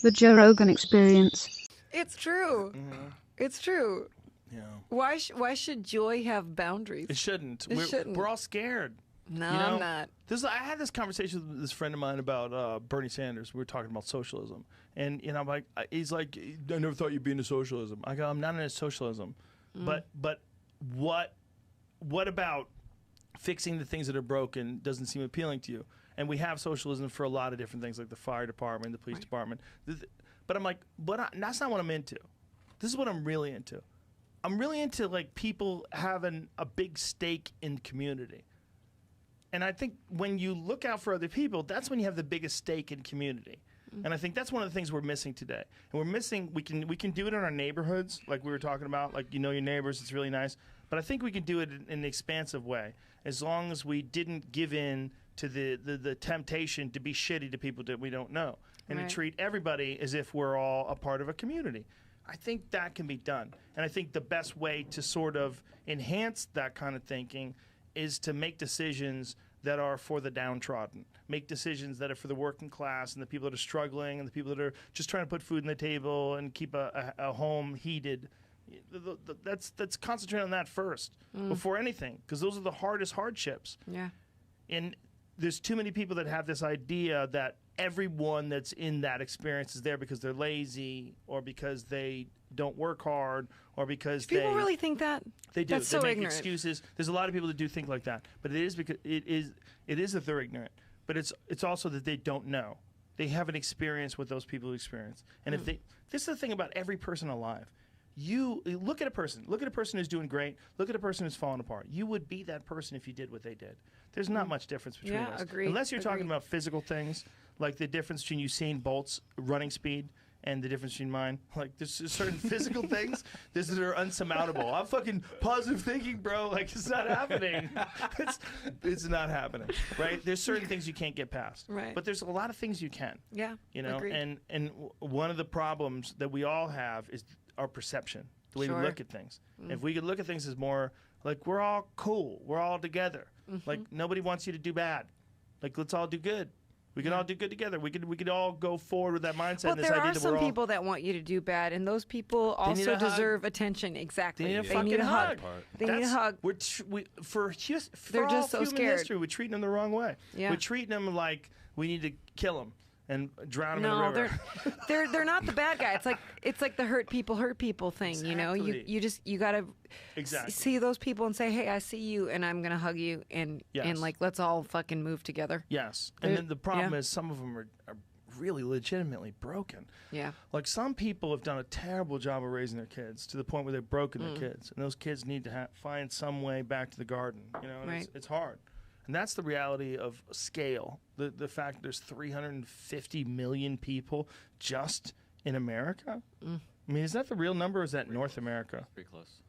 The Joe Rogan Experience. It's true. It's true. Yeah. Why should joy have boundaries? It shouldn't. Shouldn't. We're all scared. No, You know? I'm not. I had this conversation with this friend of mine about Bernie Sanders. We were talking about socialism, and I'm like, he's like, I never thought you'd be into socialism. I go, I'm not into socialism, but what about fixing the things that are broken doesn't seem appealing to you? And we have socialism for a lot of different things, like the fire department, the police department. But I'm like, that's not what I'm into. This is what I'm really into. I'm really into like people having a big stake in community. And I think when you look out for other people, that's when you have the biggest stake in community. And I think that's one of the things we're missing today. And we're missing, we can do it in our neighborhoods, like we were talking about, like you know your neighbors, it's really nice. But I think we can do it in an expansive way, as long as we didn't give in to the temptation to be shitty to people that we don't know, and to treat everybody as if we're all a part of a community. I think that can be done. And I think the best way to sort of enhance that kind of thinking is to make decisions that are for the downtrodden, make decisions that are for the working class and the people that are struggling and the people that are just trying to put food on the table and keep a home heated. That's concentrate on that first before anything, because those are the hardest hardships. Yeah. And there's too many people that have this idea that everyone that's in that experience is there because they're lazy or because they don't work hard or because People really think that? they do. That's They so make ignorant. excuses. There's a lot of people that do think like that, but it is because it is that they're ignorant. But it's also that they don't know. They haven't experienced what those people experience. And if they, this is the thing about every person alive. You look at a person. Look at a person who's doing great. Look at a person who's falling apart. You would be that person if you did what they did. There's not much difference between us. agreed. Unless you're talking Agreed. about physical things, like the difference between Usain Bolt's running speed and the difference between mine. Like there's certain physical things that are unsurmountable. I'm fucking positive thinking, bro. Like it's not happening. It's not happening, right? There's certain things you can't get past. Right. But there's a lot of things you can. Yeah. You know, Agreed. and one of the problems that we all have is our perception, the way Sure. we look at things. If we could look at things as more like we're all cool, we're all together. Like nobody wants you to do bad. Like let's all do good. We can all do good together. We could all go forward with that mindset. Well, and this there idea are that some we're all, people that want you to do bad, and those people need also a hug. deserve attention. Exactly. They need a They fucking need a hug. hug. They need a That's- hug. For They're all just so human scared. history, we're treating them the wrong way. Yeah. We're treating them like we need to kill them and drown them in No, the river. they're not the bad guy. It's like the hurt people thing. You know, Exactly. you just gotta Exactly. see those people and say, hey, I see you, and I'm gonna hug you, and Yes. like let's all fucking move together. Yes. And They're- then the problem yeah. is some of them are really legitimately broken. Yeah. Like some people have done a terrible job of raising their kids to the point where they've broken their kids, and those kids need to find some way back to the garden. You know, and Right. it's hard, and that's the reality of scale. The fact that there's 350 million people just in America. I mean, is that the real number? Or is that North America? Pretty close.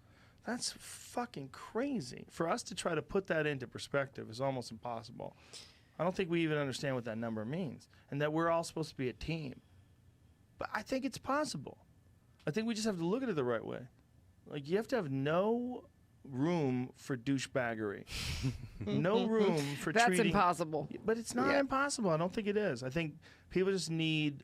That's fucking crazy. For us to try to put that into perspective is almost impossible. I don't think we even understand what that number means, and that we're all supposed to be a team. But I think it's possible. I think we just have to look at it the right way. Like, you have to have no room for douchebaggery. No room for That's treating... impossible. But it's not Yeah. impossible. I don't think it is. I think people just need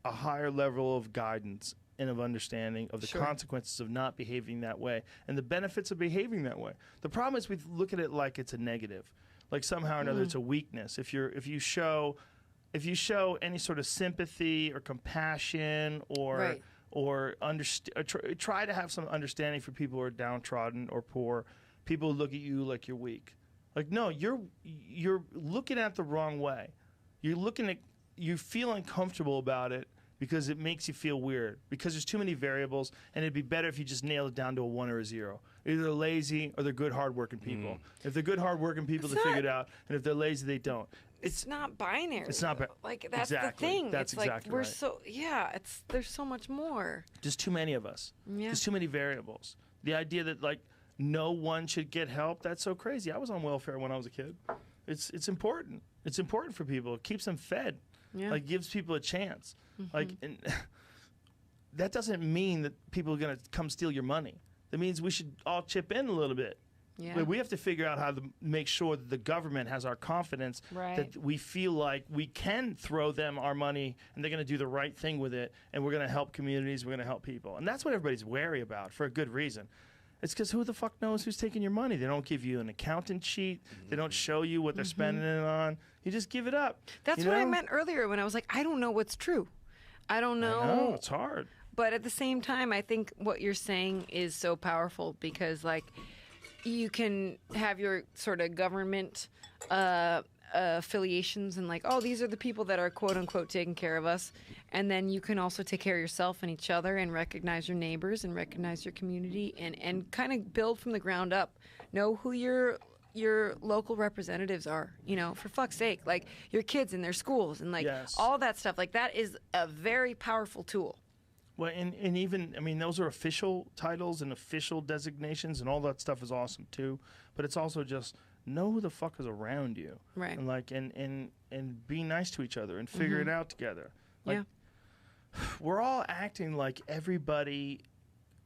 a higher level of guidance and of understanding of the Sure. consequences of not behaving that way and the benefits of behaving that way. The problem is we look at it like it's a negative, like somehow or another it's a weakness. If you show any sort of sympathy or compassion or Right. try to have some understanding for people who are downtrodden or poor, people look at you like you're weak. Like, no, you're looking at the wrong way. You feel uncomfortable about it because it makes you feel weird, because there's too many variables, and it'd be better if you just nailed it down to a 1 or a 0. Either they're lazy or they're good, hardworking people. If they're good, hardworking people, they figure it out, and if they're lazy, they don't. It's not binary. It's not like that's exactly. the thing. That's it's like exactly we're right. so there's so much more. There's too many of us. Yeah. There's too many variables. The idea that like no one should get help, that's so crazy. I was on welfare when I was a kid. It's important. It's important for people. It keeps them fed. Yeah. Like gives people a chance. Like and that doesn't mean that people are going to come steal your money. That means we should all chip in a little bit. Yeah. But we have to figure out how to make sure that the government has our confidence, Right. that we feel like we can throw them our money and they're going to do the right thing with it, and we're going to help communities, we're going to help people. And that's what everybody's wary about for a good reason. It's because who the fuck knows who's taking your money? They don't give you an accountant sheet. They don't show you what they're spending it on. You just give it up. That's you what I know? meant earlier when I was like, I don't know what's true. I don't know. I know, it's hard. But at the same time, I think what you're saying is so powerful because, like, you can have your sort of government affiliations and, like, oh, these are the people that are quote unquote taking care of us. And then you can also take care of yourself and each other and recognize your neighbors and recognize your community and kind of build from the ground up. Know who your local representatives are, you know, for fuck's sake, like your kids in their schools and like Yes. all that stuff. Like that is a very powerful tool. Well, and even, I mean, those are official titles and official designations, and all that stuff is awesome too. But it's also just know who the fuck is around you, Right. And like, and be nice to each other and figure it out together. Like, we're all acting like everybody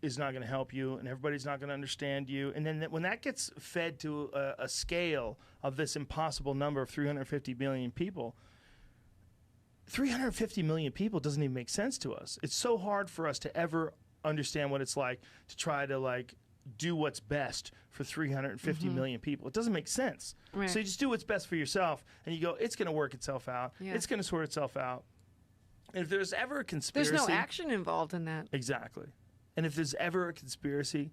is not going to help you and everybody's not going to understand you. And then when that gets fed to a scale of this impossible number of 350 million people, 350 million people doesn't even make sense to us. It's so hard for us to ever understand what it's like to try to like do what's best for 350 million people. It doesn't make sense. Right. So you just do what's best for yourself and you go, it's going to work itself out. Yeah. It's going to sort itself out. And if there's ever a conspiracy... There's no action involved in that. Exactly. And if there's ever a conspiracy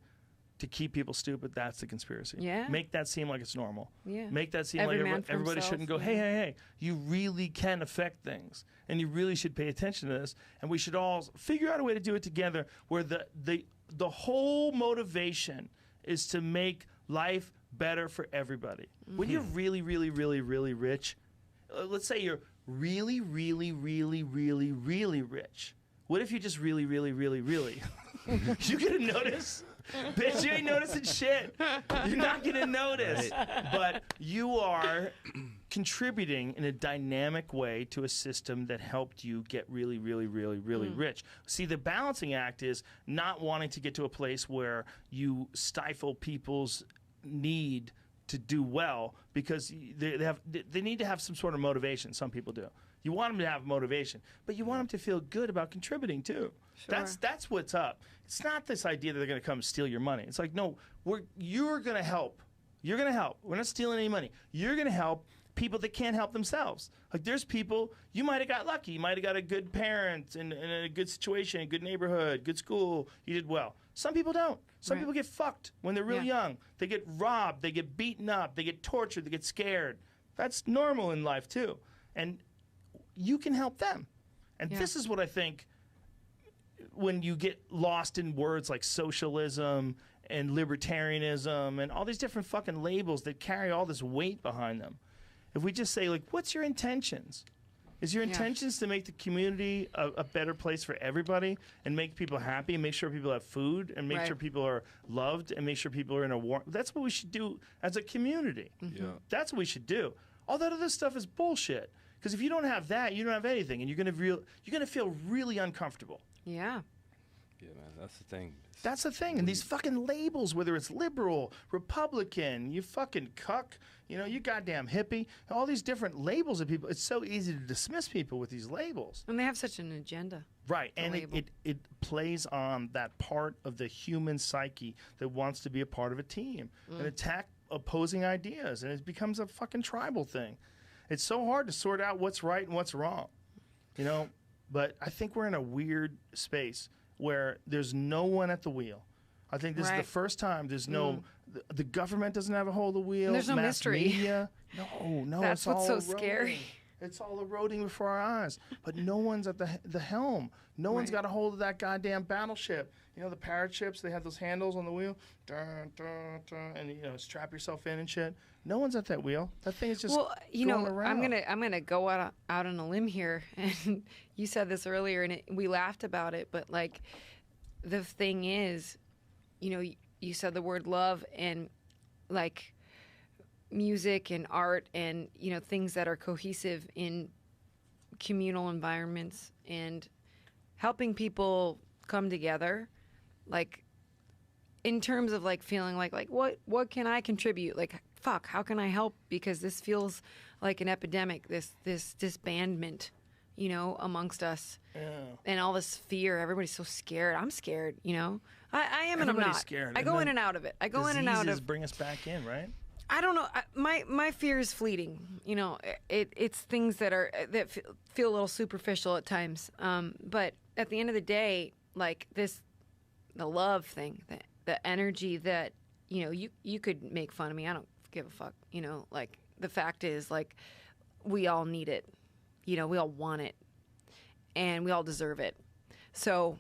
to keep people stupid, that's the conspiracy. Yeah. Make that seem like it's normal. Yeah. Make that seem Every like man for everybody himself, shouldn't go, yeah. hey, you really can affect things. And you really should pay attention to this. And we should all figure out a way to do it together where the whole motivation is to make life better for everybody. When you're really, really, really, really rich, let's say you're really, really, really, really, really rich. What if you just really, really, really, really? You gonna notice? Bitch, you ain't noticing shit. You're not gonna notice. But you are contributing in a dynamic way to a system that helped you get really, really, really, really rich. See, the balancing act is not wanting to get to a place where you stifle people's need to do well because they need to have some sort of motivation. Some people do. You want them to have motivation, but you want them to feel good about contributing too. Sure. That's what's up. It's not this idea that they're going to come steal your money. It's like, no, you're going to help. You're going to help. We're not stealing any money. You're going to help people that can't help themselves. Like there's people, you might have got lucky. You might have got a good parent in a good situation, a good neighborhood, good school. You did well. Some people don't. Some Right. people get fucked when they're really young. They get robbed. They get beaten up. They get tortured. They get scared. That's normal in life too. And you can help them. And Yeah. this is what I think when you get lost in words like socialism and libertarianism and all these different fucking labels that carry all this weight behind them. If we just say, like, what's your intentions? Is your intentions to make the community a better place for everybody and make people happy and make sure people have food and make Right. sure people are loved and make sure people are in a warm... That's what we should do as a community. Yeah. That's what we should do. All that other stuff is bullshit. Because if you don't have that, you don't have anything, and you're gonna feel really uncomfortable. Yeah. Yeah, man, that's the thing. That's the thing. And these fucking labels, whether it's liberal, Republican, you fucking cuck, you goddamn hippie, all these different labels of people. It's so easy to dismiss people with these labels. And they have such an agenda. Right. The And label. it plays on that part of the human psyche that wants to be a part of a team and attack opposing ideas. And it becomes a fucking tribal thing. It's so hard to sort out what's right and what's wrong, But I think we're in a weird space where there's no one at the wheel. I think this is Right. the first time there's no... The government doesn't have a hold of the wheel. And there's no mass mystery. Media. No. That's it's what's all so eroding. scary. It's all eroding before our eyes. But no one's at the helm. No one's Right. got a hold of that goddamn battleship. The parrot ships, they have those handles on the wheel. Dun, dun, dun, and, strap yourself in and shit. No one's at that wheel. That thing is just Well, going around. I'm gonna go out on a limb here, and you said this earlier, and we laughed about it, but like, the thing is, you said the word love and like music and art and things that are cohesive in communal environments and helping people come together, like in terms of like feeling like what can I contribute? Like, fuck, how can I help? Because this feels like an epidemic, this disbandment, you know, amongst us. Yeah. And all this fear. Everybody's so scared. I'm scared, you know. I am and I'm Everybody's not. scared. I go in and out of it. I go in and out of. Bring us back in, right? I don't know. My fear is fleeting. You know, it's things that feel a little superficial at times. But at the end of the day, like the love thing, the energy that, you know, you could make fun of me. I don't give a fuck. You know, like the fact is, like, we all need it. You know, we all want it, and we all deserve it. So,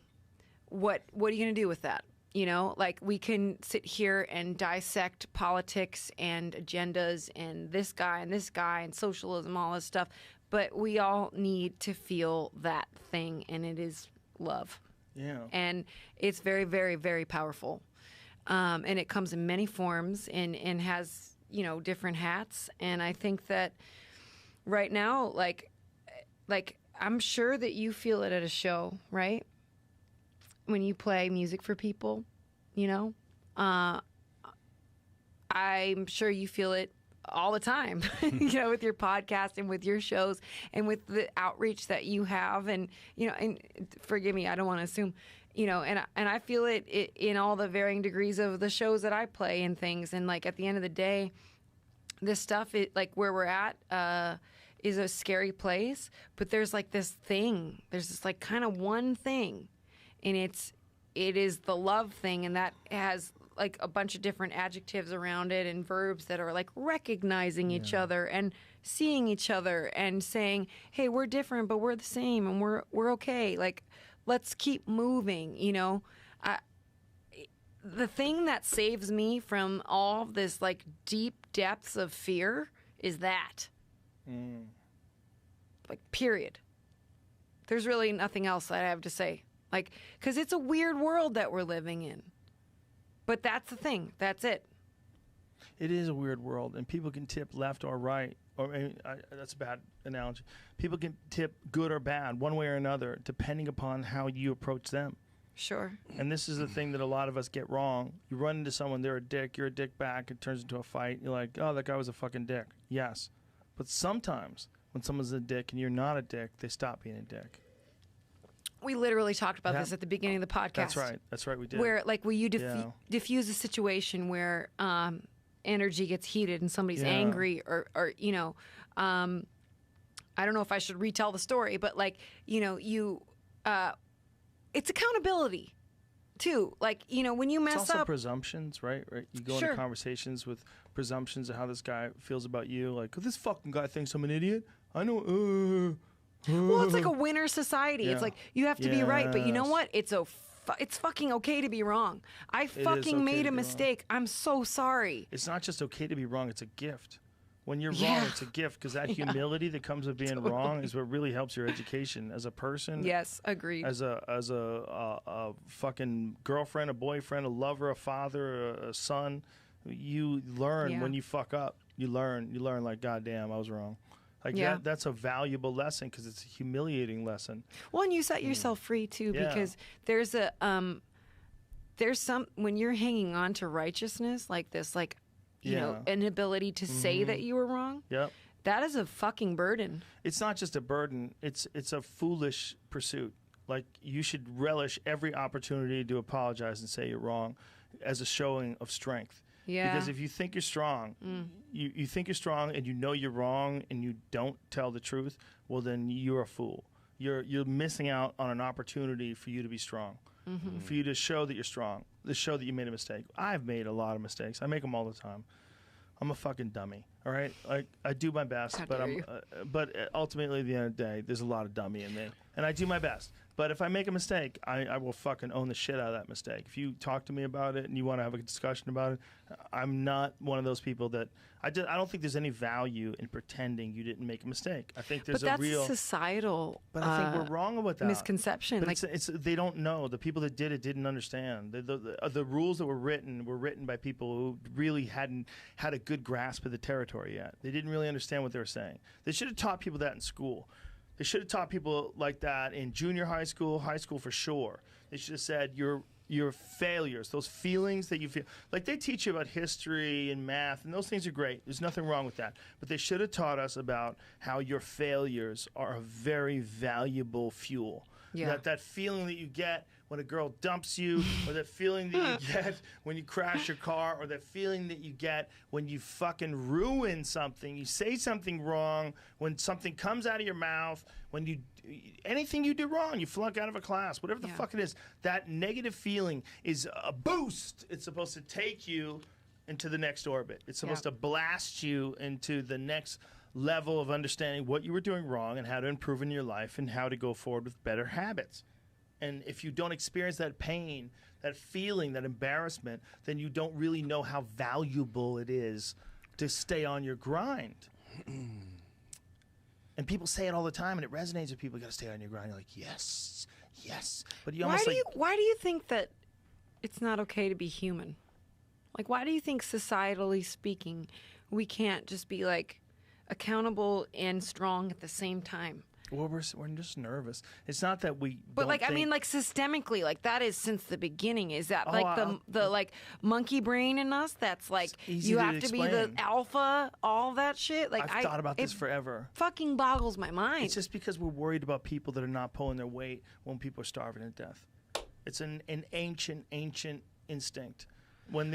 what are you gonna do with that? You know, like, we can sit here and dissect politics and agendas and this guy and socialism, all this stuff, but we all need to feel that thing, and it is love. Yeah. And it's very, very, very powerful. And it comes in many forms and has, you know, different hats. And I think that right now, like I'm sure that you feel it at a show, right? When you play music for people, you know, I'm sure you feel it all the time, you know, with your podcast and with your shows and with the outreach that you have. And, you know, and forgive me, I don't want to assume, you know, and I feel it in all the varying degrees of the shows that I play and things. And like, at the end of the day, this stuff, like where we're at, is a scary place, but there's like this thing, there's this like kind of one thing, and it is the love thing, and that has like a bunch of different adjectives around it and verbs that are like recognizing each other and seeing each other and saying, hey, we're different, but we're the same, and we're okay. Like, let's keep moving, you know. The thing that saves me from all of this like deep depths of fear is that. Like, period. There's really nothing else that I have to say. Like, because it's a weird world that we're living in. But that's the thing. That's it. It is a weird world, and people can tip left or right. Or that's a bad analogy. People can tip good or bad, one way or another, depending upon how you approach them. Sure. And this is the thing that a lot of us get wrong. You run into someone, they're a dick, you're a dick back, it turns into a fight. You're like, oh, that guy was a fucking dick. Yes. But sometimes when someone's a dick and you're not a dick, they stop being a dick. We literally talked about this at the beginning of the podcast. That's right. That's right, we did. Where, like, will you diffuse a situation where energy gets heated and somebody's angry or you know, I don't know if I should retell the story, but, like, you know, it's accountability, too. Like, you know, when you mess up... It's also presumptions, right? You go into conversations with presumptions of how this guy feels about you. Like, this fucking guy thinks I'm an idiot. I know... Well, it's like a winner society. Yeah. It's like, you have to be right, but you know what? It's fucking okay to be wrong. I fucking made a mistake. I'm so sorry. It's not just okay to be wrong. It's a gift. When you're wrong, it's a gift, because that humility that comes with being wrong is what really helps your education as a person. Yes, agreed. As a fucking girlfriend, a boyfriend, a lover, a father, a son. You learn when you fuck up. You learn like, God damn, I was wrong. Like, that's a valuable lesson, because it's a humiliating lesson. Well, and you set yourself free too, because there's some, when you're hanging on to righteousness like this, like, you know, inability to say that you were wrong. Yep. That is a fucking burden. It's not just a burden. It's a foolish pursuit. Like, you should relish every opportunity to apologize and say you're wrong as a showing of strength. Yeah. Because if you think you're strong, you think you're strong and you know you're wrong and you don't tell the truth, well, then you're a fool. You're missing out on an opportunity for you to be strong, for you to show that you're strong, to show that you made a mistake. I've made a lot of mistakes. I make them all the time. I'm a fucking dummy. All right, like, I do my best, but ultimately, at the end of the day, there's a lot of dummy in me, and I do my best. But if I make a mistake, I will fucking own the shit out of that mistake. If you talk to me about it and you want to have a discussion about it, I'm not one of those people that I don't think there's any value in pretending you didn't make a mistake. I think there's a real societal. But I think we're wrong about that misconception. But like, it's they don't know. The people that did it didn't understand. The rules that were written by people who really hadn't had a good grasp of the territory yet. They didn't really understand what they were saying. They should have taught people that in school. They should have taught people like that in junior high school for sure. They should have said, your failures, those feelings that you feel. Like they teach you about history and math, and those things are great. There's nothing wrong with that. But they should have taught us about how your failures are a very valuable fuel. Yeah. That feeling that you get when a girl dumps you, or that feeling that you get when you crash your car, or that feeling that you get when you fucking ruin something, you say something wrong, when something comes out of your mouth, when you anything you do wrong, you flunk out of a class, whatever the fuck it is, that negative feeling is a boost. It's supposed to take you into the next orbit. It's supposed to blast you into the next level of understanding what you were doing wrong and how to improve in your life and how to go forward with better habits. And if you don't experience that pain, that feeling, that embarrassment, then you don't really know how valuable it is to stay on your grind. And people say it all the time, and it resonates with people. You got to stay on your grind. You're like, yes, yes. But you almost why do you think that it's not okay to be human? Like, why do you think, societally speaking, we can't just be like accountable and strong at the same time? Well, we're just nervous. It's not that we. But don't like, think, I mean, like systemically, like that is since the beginning. Is that like I'll- the like monkey brain in us? That's like easy you to have to be the explain. alpha, all that shit. Like I've thought about this it forever. fucking boggles my mind. It's just because we're worried about people that are not pulling their weight when people are starving to death. It's an ancient instinct. When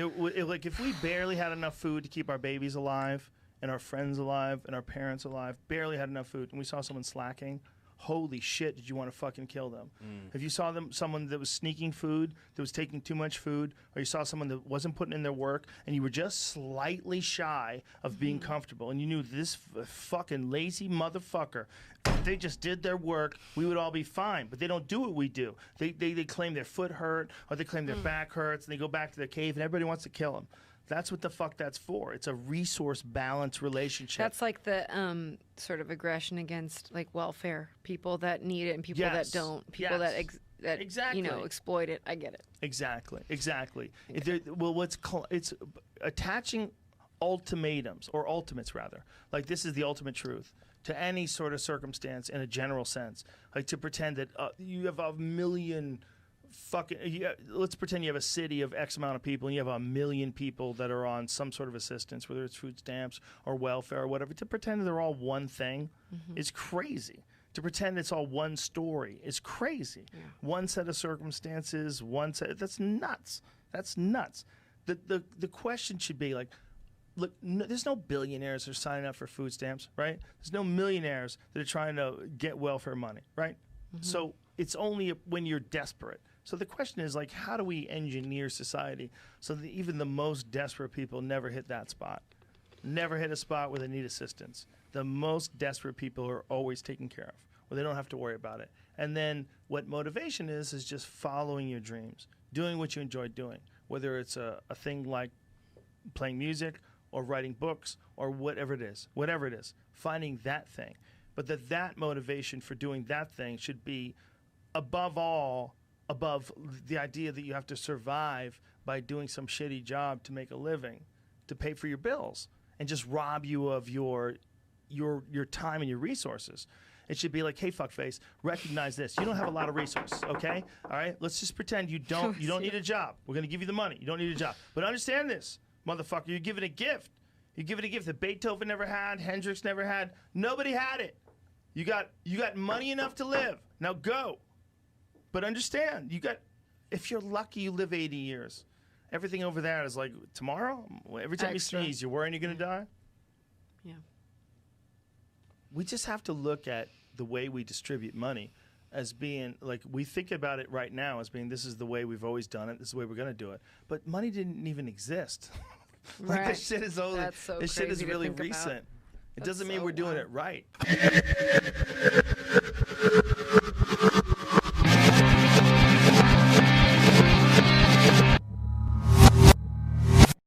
like if we barely had enough food to keep our babies alive and our friends alive and our parents alive, barely had enough food, and we saw someone slacking, holy shit, did you want to fucking kill them? If you saw someone that was sneaking food, that was taking too much food, or you saw someone that wasn't putting in their work, and you were just slightly shy of being comfortable, and you knew this fucking lazy motherfucker, if they just did their work, we would all be fine. But they don't do what we do. They claim their foot hurt, or they claim their back hurts, and they go back to their cave, and everybody wants to kill them. That's what the fuck that's for. It's a resource balance relationship. That's like the sort of aggression against like welfare, people that need it and people that don't, people that Exactly. you know, exploit it. I get it. Exactly. It's attaching ultimatums, or ultimates rather, like this is the ultimate truth, to any sort of circumstance in a general sense. Like to pretend that you have a million let's pretend you have a city of X amount of people and you have 1 million people that are on some sort of assistance, whether it's food stamps or welfare or whatever. To pretend they're all one thing is crazy. To pretend it's all one story is crazy. Yeah. One set of circumstances, that's nuts. That's nuts. The question should be like, look, there's no billionaires that are signing up for food stamps, right? There's no millionaires that are trying to get welfare money, right? So it's only when you're desperate. So the question is, like, how do we engineer society so that even the most desperate people never hit that spot? Never hit a spot where they need assistance. The most desperate people are always taken care of, where they don't have to worry about it. And then what motivation is just following your dreams, doing what you enjoy doing, whether it's a thing like playing music or writing books or whatever it is, finding that thing. But that motivation for doing that thing should be above the idea that you have to survive by doing some shitty job to make a living, to pay for your bills, and just rob you of your time and your resources. It should be like, hey, fuckface, recognize this. You don't have a lot of resources, okay? All right? Let's just pretend you don't need a job. We're going to give you the money. You don't need a job. But understand this, motherfucker, you're given a gift. You're given a gift that Beethoven never had, Hendrix never had. Nobody had it. You got money enough to live. Now go. But understand, if you're lucky, you live 80 years. Everything over there is like tomorrow. Every time Extra. you sneeze, you're worrying you're going to die. Yeah. We just have to look at the way we distribute money as being like, we think about it right now as being, this is the way we've always done it. This is the way we're going to do it. But money didn't even exist. Like this shit is old. That's so this shit is crazy to really think about. recent. It That's doesn't mean so we're doing wild. it right.